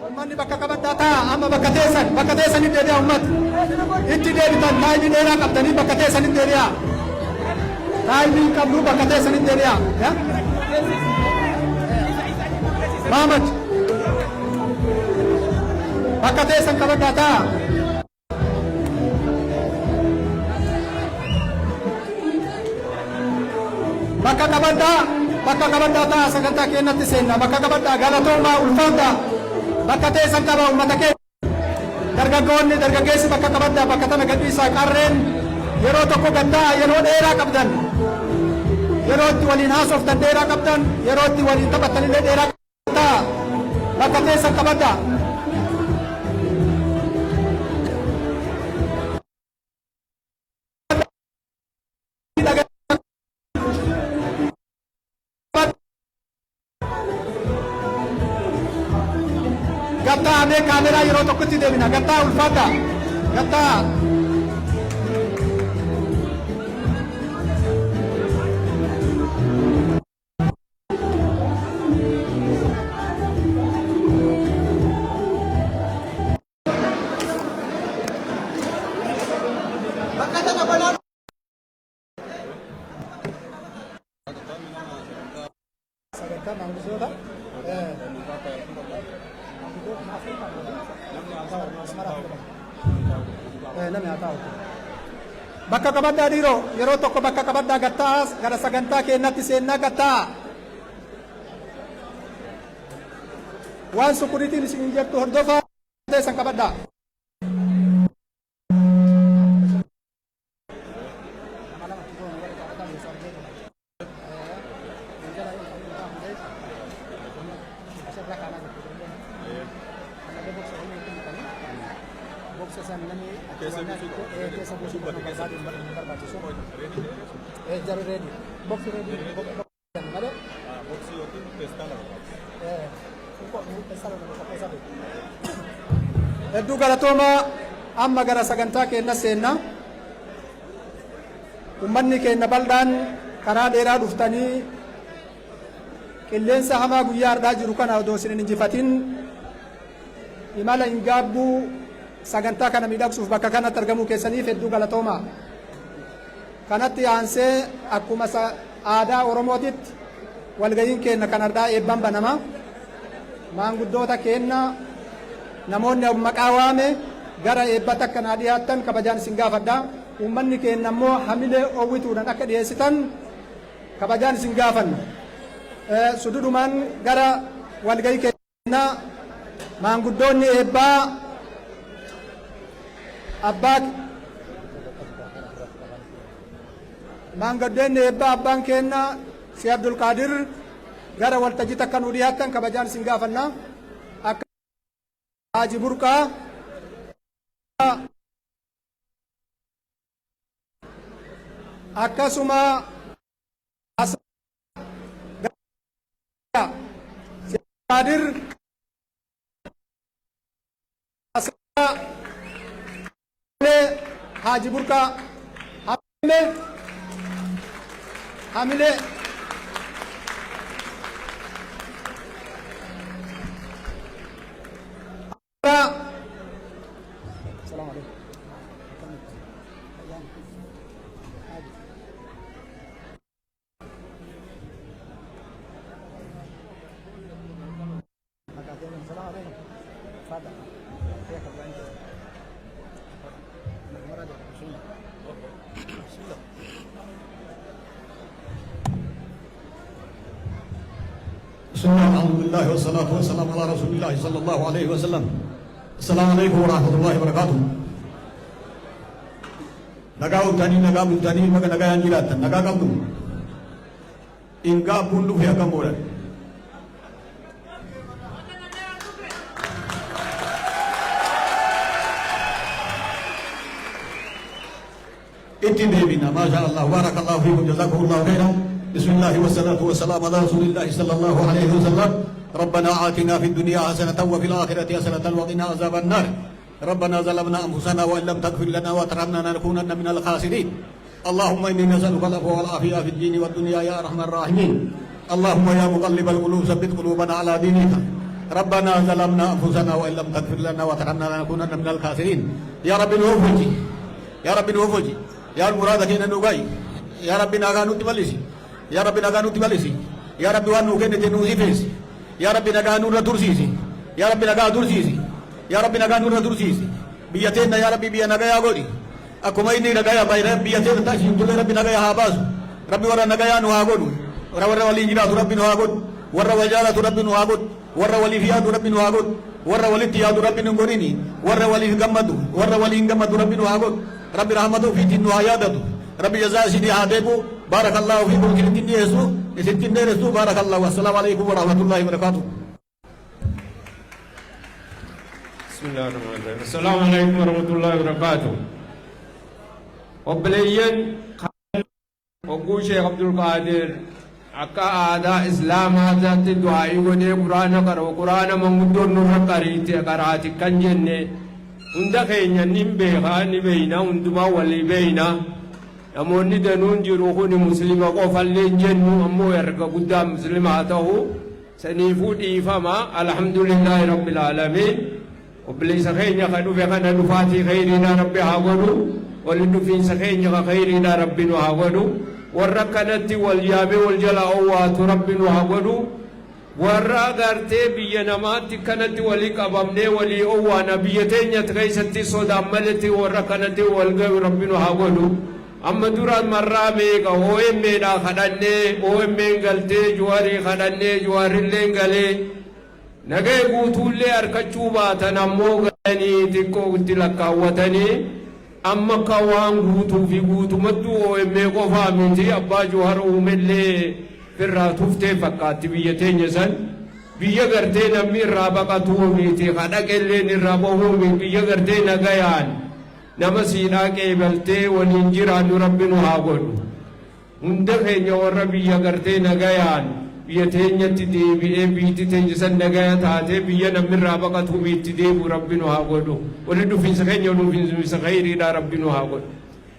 Uummanni bakka qabaddaa amma bakka teessan itti deebi'a uummata. Itti deebitan taa'imii dheeraa qabdanii bakka teessan itti deebi'a. Taa'imii qabdu bakka teessan itti deebi'a. Maamad bakka teessan qabaddaa ta'a. Bakka qabaddaa ta'a sagantaa keenyatti seenna. Bakka qabaddaa galatoomaa ulfaadha. Bakka teessan qaba uummata keenya. Dargaggoonni dargaggeessi bakka qabaddaa bakka tana gadhiisaa qarreen yeroo tokko gaddaa yeroo dheeraa qabdan. Yeroo itti waliin haasoftan dheeraa qabdan. Yeroo itti waliin taphattanillee dheeraa qabdan. Bakka teessan qabaddaa. Gatta ame kamera yeroo tokkotti deemina. Gatta ulfaata. Gatta. Bakka qabaddaa dhiiroo yeroo tokko bakka qabaddaa gattaa gara sagantaa keenyatti seennaa gattaa waan sukuriitiin isin jettu hordofaa teessan qabaddaa. Hedduu galatoomaa amma gara sagantaa keenya seenna. Uummanni keenya bal'aan karaa dheeraa dhuftanii qilleensa hamaa guyyaa har'aa jiru kana odoo isin hin injifatin imala hin gaabbuu sagantaa kana miidhagsuuf bakka kanatti argamuu keessaniif hedduu galatoomaa. Kanatti aansee akkuma aadaa Oromootitti walgayiin keenya kan har'aa eebban banama. Maanguddoota keenya namoonni maqaa waame gara eebbata akkanaa dhiyaattan kabajaan isin gaafadha. Uummanni keenya immoo hamilee oowwituudhaan akka dhiyeessitan kabajaan isin gaafanna. Sududumaan gara walgayii keenya maanguddoonni eebbaa maanguddoonni eebbaa abbaan keenya si Abdul Qaadir gara waltajjii takka nu dhiyaattan kabajaan isin gaafanna. Akka Haaji Burqaa akkasuma Qaadir Haaji Burqaa Hamile Alhamdulillah wassalatu wassalamu ala Rasulillah sallallahu alaihi wasallam. Assalamualaikum warahmatullahi wabarakatuh. Nagaa bultanii maka nagaa yang jiraatan nagaa qabdu. Ingaa bundu fi akka moodan. Itti deebina masha Allah barakallahu fiikum jazakumullahu khairan. بسم الله والصلاة والسلام على رسول الله صلى الله عليه وسلم. ربنا آتنا في الدنيا حسنة وفي الآخرة حسنة وقنا عذاب النار. ربنا ظلمنا أنفسنا وإن لم تغفر لنا وترحمنا لنكونن من الخاسرين. اللهم إني نسألك العفو والعافية في الدين والدنيا يا أرحم الراحمين. اللهم يا مقلب القلوب ثبت قلوبنا على دينك. ربنا ظلمنا أنفسنا وإن لم تغفر لنا وترحمنا لنكونن من الخاسرين يا رب نوفجي يا رب نوفجي يا المراد كنا نوغاي يا رب نغانو تبلسي يا رب نغانو تبلسي يا رب وانو كنا تنوزي فيسي يا رب نغانو ردرسيسي يا رب نغانو درسيسي يا رب نغانو ردرسيسي بيتنا يا رب بيا نغايا غودي أكما إني نغايا باي رب بيتنا تاشين تولي رب نغايا هاباسو رب ورا نغايا نوهاغودو ورا ولي جرات رب نوهاغود ورا وجالة رب نوهاغود ورا ولي فياد رب نوهاغود ورا ولي تياد رب نغوريني ورا ولي غمدو ورا ولي غمدو رب نوهاغود رب رحمته في تنو عيادته رب جزاء سيدي هادبو بارك الله فيكم كنتين يسو نسيتين رسو بارك الله والسلام عليكم ورحمة الله وبركاته بسم الله الرحمن الرحيم السلام عليكم ورحمة الله وبركاته وبليين وقو شيخ عبد القادر أكا آداء إسلام هذا الدعاء ودي قرآن قرأ وقرآن ممدور نور قريتي قرأتي كان جنة hunda keenya nin beekaa ni beeyna hundumaa walii beeyna namoonni danuun jiru kuni muslima qofallee jennu ammoo erga guddaa muslimaa ta'u saniifuu dhiifama alhamdulillahi rabbil aalamiin obboleessa keenya ka dhufe kana dhufaatii khayriidhaa rabbi haa godhu wali dhufiinsa keenya ka khayriidhaa rabbi nu haa godhu warra kanatti wal yaamee wal jala owwaatu rabbi nu haa godhu warra gartee biyya namaatti kanatti walii qabamnee walii owwaana biyya teenyatti keessatti sodaan malatti warra kanatti wal gahu rabbi nu haa godhu amma duraan marraa meeqa OMN'dhaa kadhannee OMN galtee Juwaarii kadhannee Juwaarillee galee nagee guutuullee harkachuu baatan ammoo galanii xiqqoo itti lakkaawwatanii amma ka waan guutuu fi guutumattuu OMN qofaa miti abbaa Juwaar uumellee firraa tuftee fakkaatti biyya teenya san biyya gartee namni irraa baqatuu miti kadhaqelleen irraa bahuu miti biyya gartee nagayaan nama siidhaa qeebaltee waliin jiraannu rabbi nu haa godhu hunda keenya warra biyya gartee nagayaan biyya teenyatti deebi'ee biitti teenya san nagaya taatee biyya namni irraa baqatuu biitti deebi'u rabbi nu haa godhu wali dhufiinsa keenya dhufiinsa khayriidhaa rabbi nu haa godhu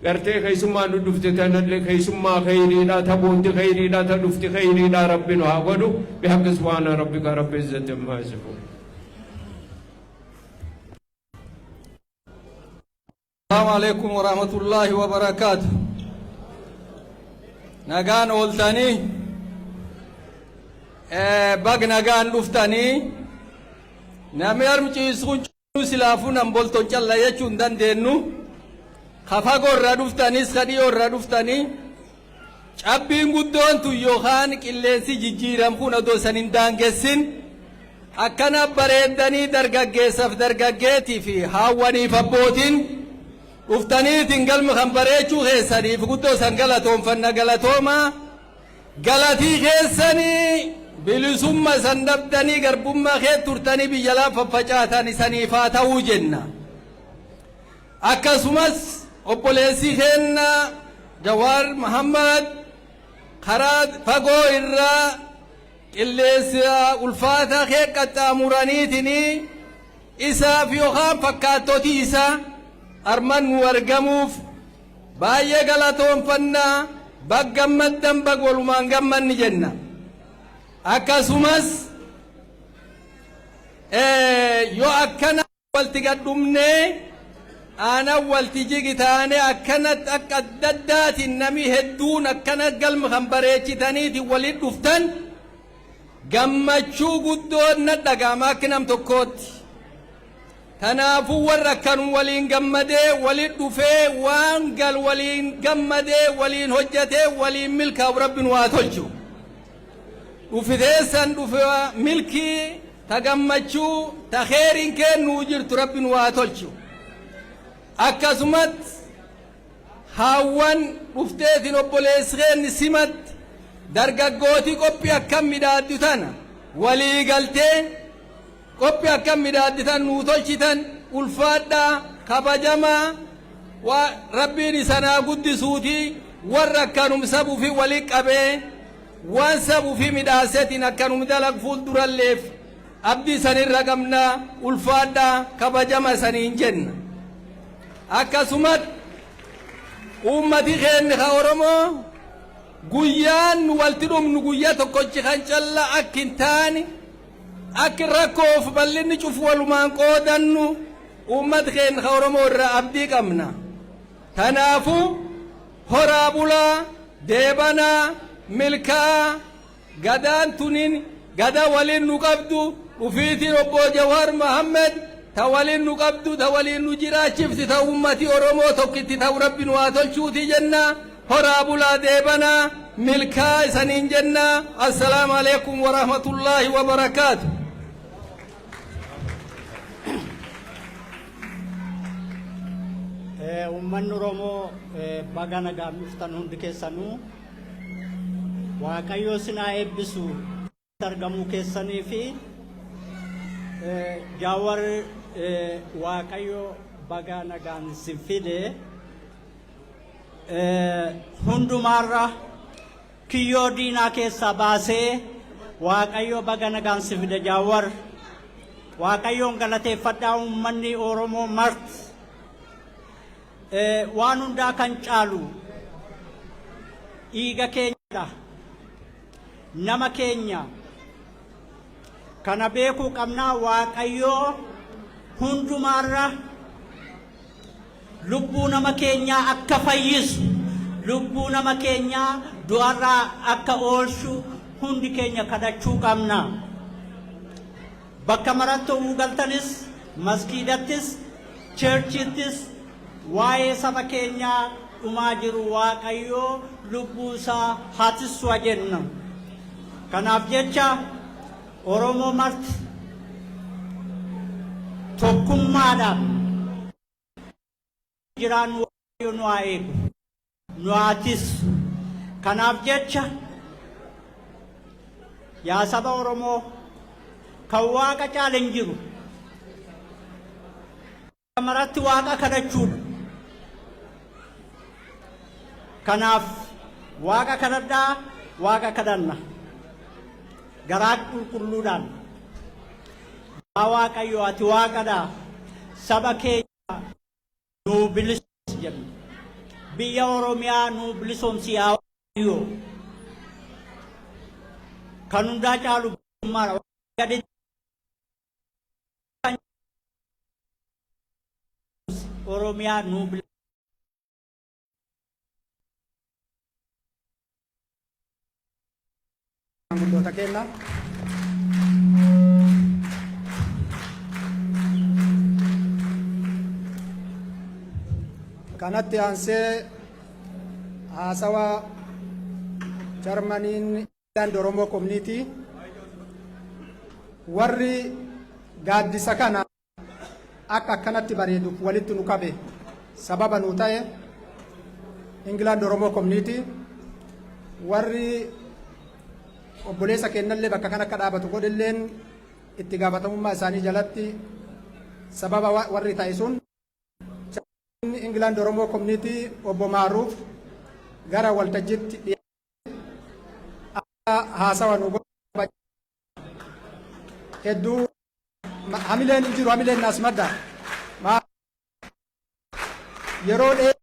gartee keessummaa nu dhufte tanallee keessummaa khayriidhaa taboonti khayriidhaa ta dhufti khayriidhaa rabbi nu haa godhu bihaqqi subhaana rabbika rabbi izzati ammaa yasifuun. Assalamu alaikum warahmatullahi wabarakatuh. Nagaan ooltanii bag nagaan dhuftanii namni armciisuun silaafuu nan bolton calla jechuun dandeenyu kafagoo irraa dhuftanis kadhiyoo irraa dhuftanii cabbiin guddoon tun yookaan qilleensi jijjiiram kun odoo san hin daangessin akkana bareeddanii dargaggeessaaf dargaggeetii fi haawwaniif abbootiin dhuftaniitiin galma kan bareechuu keessaniif guddoo san galatoonfanna galatoomaa galatii keessanii bilisumma san dhabdanii garbummaa kee turtanii biyya laa faffacaatan isaniif haa ta'uu jenna akkasumas obboleessi keenya Jawaar Muhammad karaa fagoo irraa qilleensa ulfaata kee qaxxaamuraniitiin isaaf yookaan fakkaattotii isaa arman nu argamuuf baay'ee galatoonfannaa bag gammaddan bag walumaan gammanni jenna akkasumas yoo akkana walti gadhumnee ana walti jigitaane akkanat akka daddaatiin nami hedduun akkana galma kan bareechitaniiti walit dhuftan gammachuu guddoon na dhagama akka nam tokkootti tanaafuu warra akkan waliin gammadee walit dhufee waan gal waliin gammadee waliin hojjetee waliin milkaa'u rabbi nu haa tolchu dhufiteessan dhufe milkii ta gammachuu ta kheyriin kennuu jirtu rabbi nu haa tolchu akkasumat haawwan dhufteetiin obboleesseen simat dargaggooti qophii akkam midhaaddu tana walii galtee qophii akkam midhaaddu tan nuu tolchitan ulfaadhaa kabajamaa rabbiin isanaa guddisuutii warra akkanum sabuu fi walii qabee waan sabuu fi midhaasetiin akkanum dalag fuulduralleef abdii sanirra qabnaa ulfaadhaa kabajama saniin jenna akkasumat ummati keenya ka Oromoo guyyaan nu walti dhumnu guyyaa tokkochi kan calla akkin taani akka rakkoof bal'inni cufu walumaan qoodannu uummat keenya ka Oromoo irraa abdii qabna. Kanaafuu horaa bulaa deebanaa milkaa gadaan tunin gada waliin nu qabdu ufiitiin obbo Jawaar Mohammed ta waliin nu qabdu ta waliin nu jiraachifti ta ummati Oromoo tokkitti ta'u rabbi nu haa tolchuuti jenna. horaa bulaa deebanaa milkaa isaniin jenna. Assalaamu alaikum wa rahmatullahi wa barakaatu. Uummanni Oromoo baga nagaan dhuftan hundi keessanuu Waaqayyo isin haa eebbisu argamuu keessanii fi Jawaar Waaqayyo baga nagaan si fide hundumaarra kiyyoo diinaa keessaa baasee Waaqayyo baga nagaan si fide Jawaar. Waaqayyoon galateeffadhaa uummanni Oromoo marti. Waan hundaa kan caalu dhiiga keenya nama keenya kana beekuu qabnaa. Waaqayyoo hundumaarra lubbuu nama keenyaa akka fayyisu lubbuu nama keenyaa du'arraa akka oolchu hundi keenya kadhachuu qabna. Bakka maratti ta'uu galtanis masgiidattis cheerchittis waa'ee saba keenyaa dhumaa jiru Waaqayyoo lubbuu isaa haa tiisu jenna. Kanaaf jecha Oromoo marti tokkummaadhaan jiraan Waaqayyo nu haa eegu nu haa tiisu. Kanaaf jecha yaa saba Oromoo kan Waaqa caala hin jiru maratti Waaqa kadhachuudha. Kanaaf Waaqa kadhadhaa Waaqa kadhanna garaa qulqulluudhaan. Yaa Waaqayyo ati Waaqadha saba keenya nuu bilisoomsi jenna. Biyya Oromiyaa nuu bilisoomsi yaa Waaqayyo. Kan hundaa caalu bilisummaadha. Oromiyaa nuu bilisoomsi. Guddoota keenya kanatti aansee haasawa Jarmaniin Ingilandi Oromoo Community warri gaaddisa kana akka akkanatti bareeduuf walitti nu qabe sababa nu ta'e England Oromoo Community warri obboleessa kennallee bakka kana akka dhaabatu godhilleen itti gaafatamummaa isaanii jalatti sababa warri ta'e sun England Oromoo Community obbo Maaruuf gara waltajjiitti haasawa nu hedduu hamileen jiru hamileen naas madda yeroo